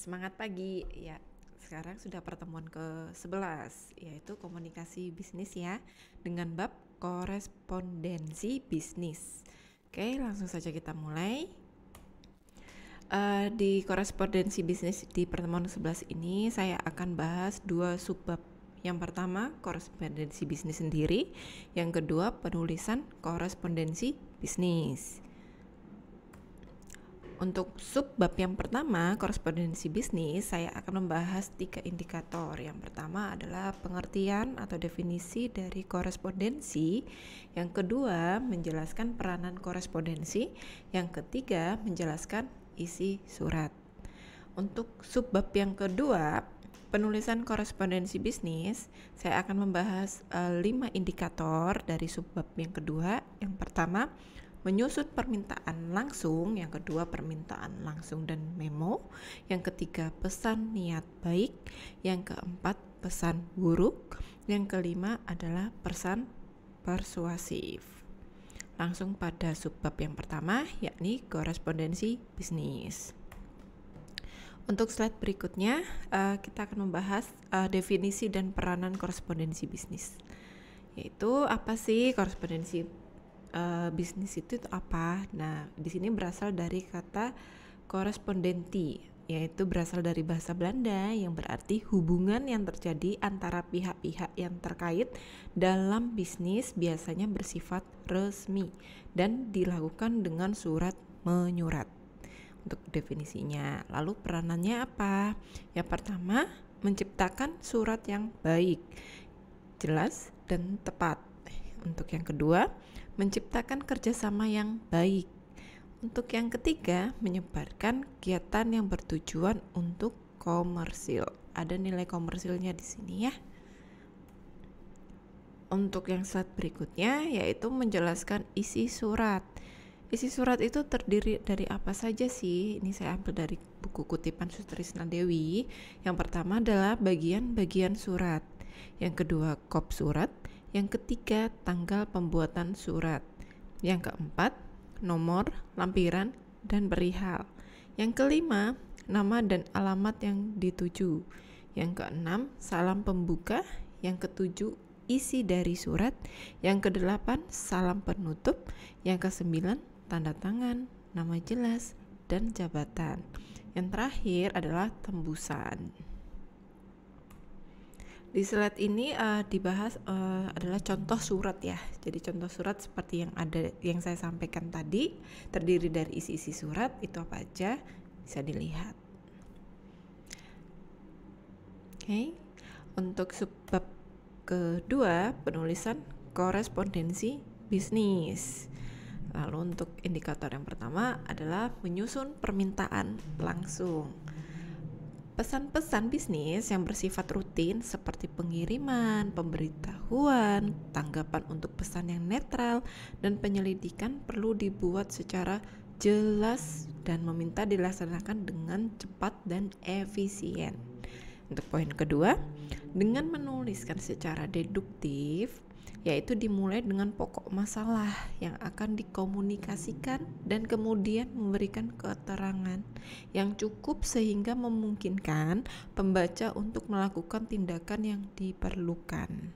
Semangat pagi. Ya, sekarang sudah pertemuan ke-11, yaitu komunikasi bisnis ya, dengan bab korespondensi bisnis. Oke, langsung saja kita mulai. Di korespondensi bisnis di pertemuan ke-11 ini saya akan bahas dua subbab. Yang pertama, korespondensi bisnis sendiri. Yang kedua, penulisan korespondensi bisnis. Untuk subbab yang pertama, korespondensi bisnis, saya akan membahas 3 indikator. Yang pertama adalah pengertian atau definisi dari korespondensi. Yang kedua, menjelaskan peranan korespondensi. Yang ketiga, menjelaskan isi surat. Untuk subbab yang kedua, penulisan korespondensi bisnis, saya akan membahas 5 indikator dari subbab yang kedua. Yang pertama, menyusut permintaan langsung. Yang kedua, permintaan langsung dan memo. Yang ketiga, pesan niat baik. Yang keempat, pesan buruk. Yang kelima adalah pesan persuasif. Langsung pada subbab yang pertama, yakni korespondensi bisnis. Untuk slide berikutnya, kita akan membahas definisi dan peranan korespondensi bisnis. Yaitu apa sih korespondensi bisnis itu apa? Nah, di sini berasal dari kata korespondenti, yaitu berasal dari bahasa Belanda yang berarti hubungan yang terjadi antara pihak-pihak yang terkait dalam bisnis, biasanya bersifat resmi dan dilakukan dengan surat menyurat. Untuk definisinya, lalu peranannya apa? Yang pertama, menciptakan surat yang baik, jelas dan tepat. Untuk yang kedua, menciptakan kerjasama yang baik. Untuk yang ketiga, menyebarkan kegiatan yang bertujuan untuk komersil. Ada nilai komersilnya di sini ya. Untuk yang slide berikutnya, yaitu menjelaskan isi surat. Isi surat itu terdiri dari apa saja sih? Ini saya ambil dari buku kutipan Sutrisna Dewi. Yang pertama adalah bagian-bagian surat. Yang kedua, kop surat. Yang ketiga, tanggal pembuatan surat. Yang keempat, nomor, lampiran, dan perihal. Yang kelima, nama dan alamat yang dituju. Yang keenam, salam pembuka. Yang ketujuh, isi dari surat. Yang kedelapan, salam penutup. Yang kesembilan, tanda tangan, nama jelas, dan jabatan. Yang terakhir adalah tembusan. Di slide ini dibahas adalah contoh surat ya. Jadi contoh surat seperti yang saya sampaikan tadi, terdiri dari isi-isi surat. Itu apa aja bisa dilihat. Oke. Untuk subbab kedua, penulisan korespondensi bisnis. Lalu untuk indikator yang pertama adalah menyusun permintaan langsung. Pesan-pesan bisnis yang bersifat rutin seperti pengiriman, pemberitahuan, tanggapan untuk pesan yang netral, dan penyelidikan perlu dibuat secara jelas dan meminta dilaksanakan dengan cepat dan efisien. Untuk poin kedua, dengan menuliskan secara deduktif, yaitu dimulai dengan pokok masalah yang akan dikomunikasikan dan kemudian memberikan keterangan yang cukup sehingga memungkinkan pembaca untuk melakukan tindakan yang diperlukan.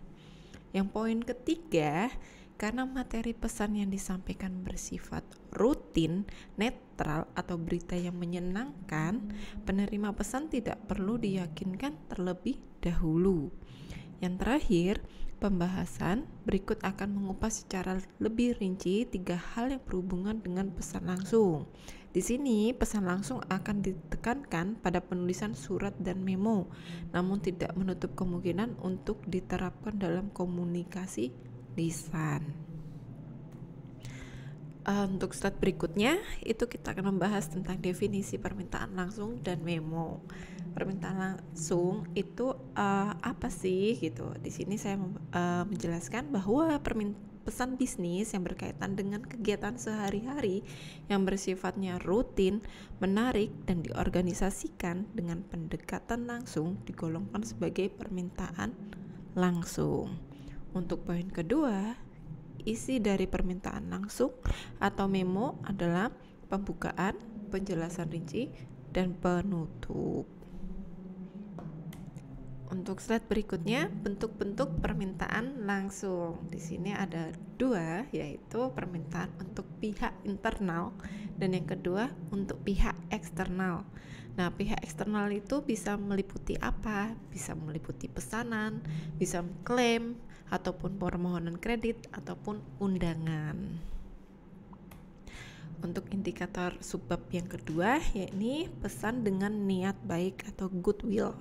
Yang poin ketiga, karena materi pesan yang disampaikan bersifat rutin, netral, atau berita yang menyenangkan, penerima pesan tidak perlu diyakinkan terlebih dahulu. Yang terakhir, pembahasan berikut akan mengupas secara lebih rinci 3 hal yang berhubungan dengan pesan langsung. Di sini pesan langsung akan ditekankan pada penulisan surat dan memo, namun tidak menutup kemungkinan untuk diterapkan dalam komunikasi lisan. Untuk slide berikutnya itu kita akan membahas tentang definisi permintaan langsung dan memo. Permintaan langsung itu apa sih gitu. Di sini saya menjelaskan bahwa pesan bisnis yang berkaitan dengan kegiatan sehari-hari yang bersifatnya rutin, menarik, dan diorganisasikan dengan pendekatan langsung digolongkan sebagai permintaan langsung. Untuk poin kedua, isi dari permintaan langsung atau memo adalah pembukaan, penjelasan rinci, dan penutup. Untuk slide berikutnya, bentuk-bentuk permintaan langsung. Di sini ada dua, yaitu permintaan untuk pihak internal dan yang kedua untuk pihak eksternal. Nah, pihak eksternal itu bisa meliputi apa? Bisa meliputi pesanan, bisa klaim, ataupun permohonan kredit, ataupun undangan. Untuk indikator subbab yang kedua, yakni pesan dengan niat baik atau goodwill.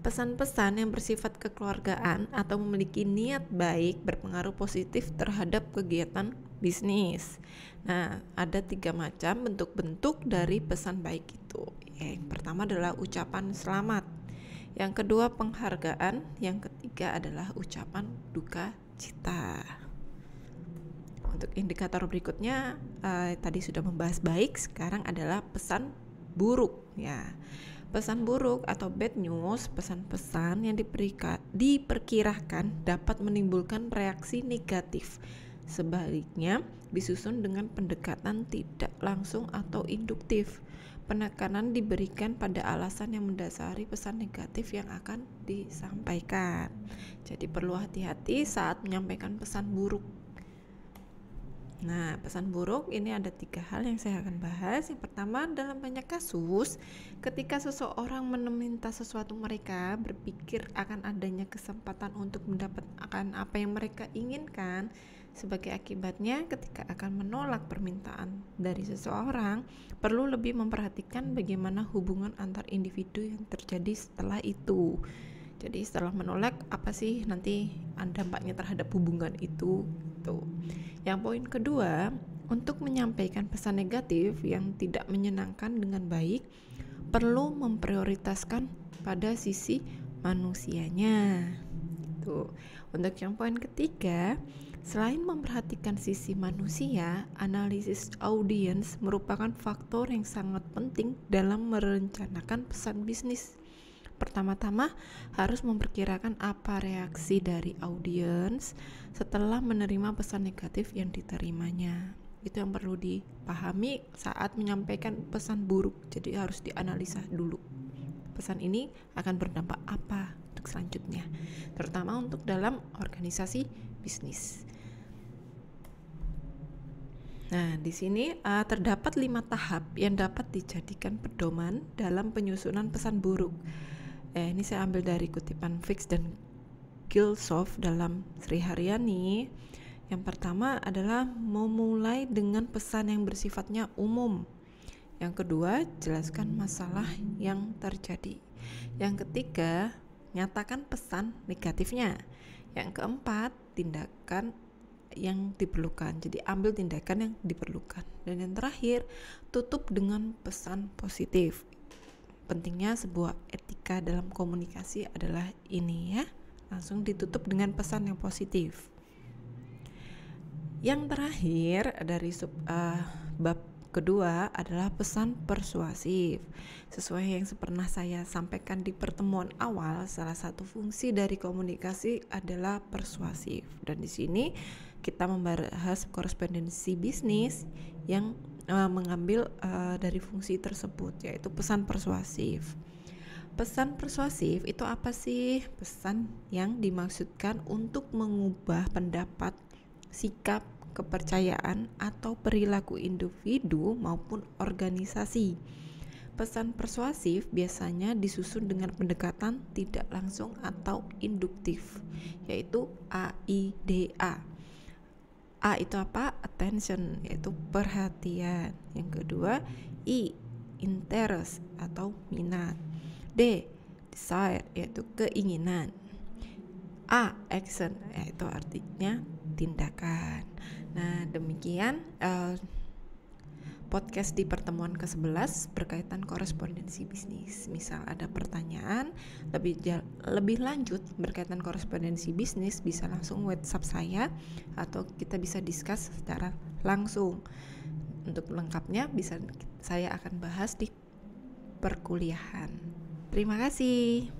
Pesan-pesan yang bersifat kekeluargaan atau memiliki niat baik berpengaruh positif terhadap kegiatan bisnis. Nah, ada 3 macam bentuk-bentuk dari pesan baik itu. Yang pertama adalah ucapan selamat, yang kedua penghargaan, yang ketiga adalah ucapan duka cita. Untuk indikator berikutnya, tadi sudah membahas baik, sekarang adalah pesan buruk ya. Pesan buruk atau bad news, pesan-pesan yang diperkirakan dapat menimbulkan reaksi negatif. Sebaliknya, disusun dengan pendekatan tidak langsung atau induktif. Penekanan diberikan pada alasan yang mendasari pesan negatif yang akan disampaikan. Jadi perlu hati-hati saat menyampaikan pesan buruk. Nah, pesan buruk ini ada 3 hal yang saya akan bahas. Yang pertama, dalam banyak kasus, ketika seseorang meminta sesuatu, mereka berpikir akan adanya kesempatan untuk mendapatkan apa yang mereka inginkan. Sebagai akibatnya, ketika akan menolak permintaan dari seseorang, perlu lebih memperhatikan bagaimana hubungan antar individu yang terjadi setelah itu. Jadi setelah menolak, apa sih nanti dampaknya terhadap hubungan itu? Yang poin kedua, untuk menyampaikan pesan negatif yang tidak menyenangkan dengan baik, perlu memprioritaskan pada sisi manusianya. Untuk yang poin ketiga, selain memperhatikan sisi manusia, analisis audiens merupakan faktor yang sangat penting dalam merencanakan pesan bisnis. Pertama-tama harus memperkirakan apa reaksi dari audiens setelah menerima pesan negatif yang diterimanya. Itu yang perlu dipahami saat menyampaikan pesan buruk. Jadi harus dianalisa dulu. Pesan ini akan berdampak apa untuk selanjutnya, terutama untuk dalam organisasi bisnis. Nah, di sini terdapat 5 tahap yang dapat dijadikan pedoman dalam penyusunan pesan buruk. Ini saya ambil dari kutipan Fix dan Gilsoft dalam Sri Haryani. Yang pertama adalah memulai dengan pesan yang bersifatnya umum. Yang kedua, jelaskan masalah yang terjadi. Yang ketiga, nyatakan pesan negatifnya. Yang keempat, tindakan yang diperlukan. Jadi ambil tindakan yang diperlukan. Dan yang terakhir, tutup dengan pesan positif. Pentingnya sebuah etika dalam komunikasi adalah ini ya. Langsung ditutup dengan pesan yang positif. Yang terakhir dari bab kedua adalah pesan persuasif. Sesuai yang pernah saya sampaikan di pertemuan awal, salah satu fungsi dari komunikasi adalah persuasif. Dan di sini kita membahas korespondensi bisnis yang mengambil dari fungsi tersebut, yaitu pesan persuasif. Pesan persuasif itu apa sih? Pesan yang dimaksudkan untuk mengubah pendapat, sikap, kepercayaan, atau perilaku individu maupun organisasi. Pesan persuasif biasanya disusun dengan pendekatan tidak langsung atau induktif, yaitu AIDA. A itu apa? Attention, yaitu perhatian. Yang kedua, I, interest atau minat. D, desire, yaitu keinginan. A, action, yaitu artinya tindakan. Nah, demikian podcast di pertemuan ke-11 berkaitan korespondensi bisnis. Misal ada pertanyaan lebih lanjut berkaitan korespondensi bisnis, bisa langsung WhatsApp saya atau kita bisa discuss secara langsung. Untuk lengkapnya saya akan bahas di perkuliahan. Terima kasih.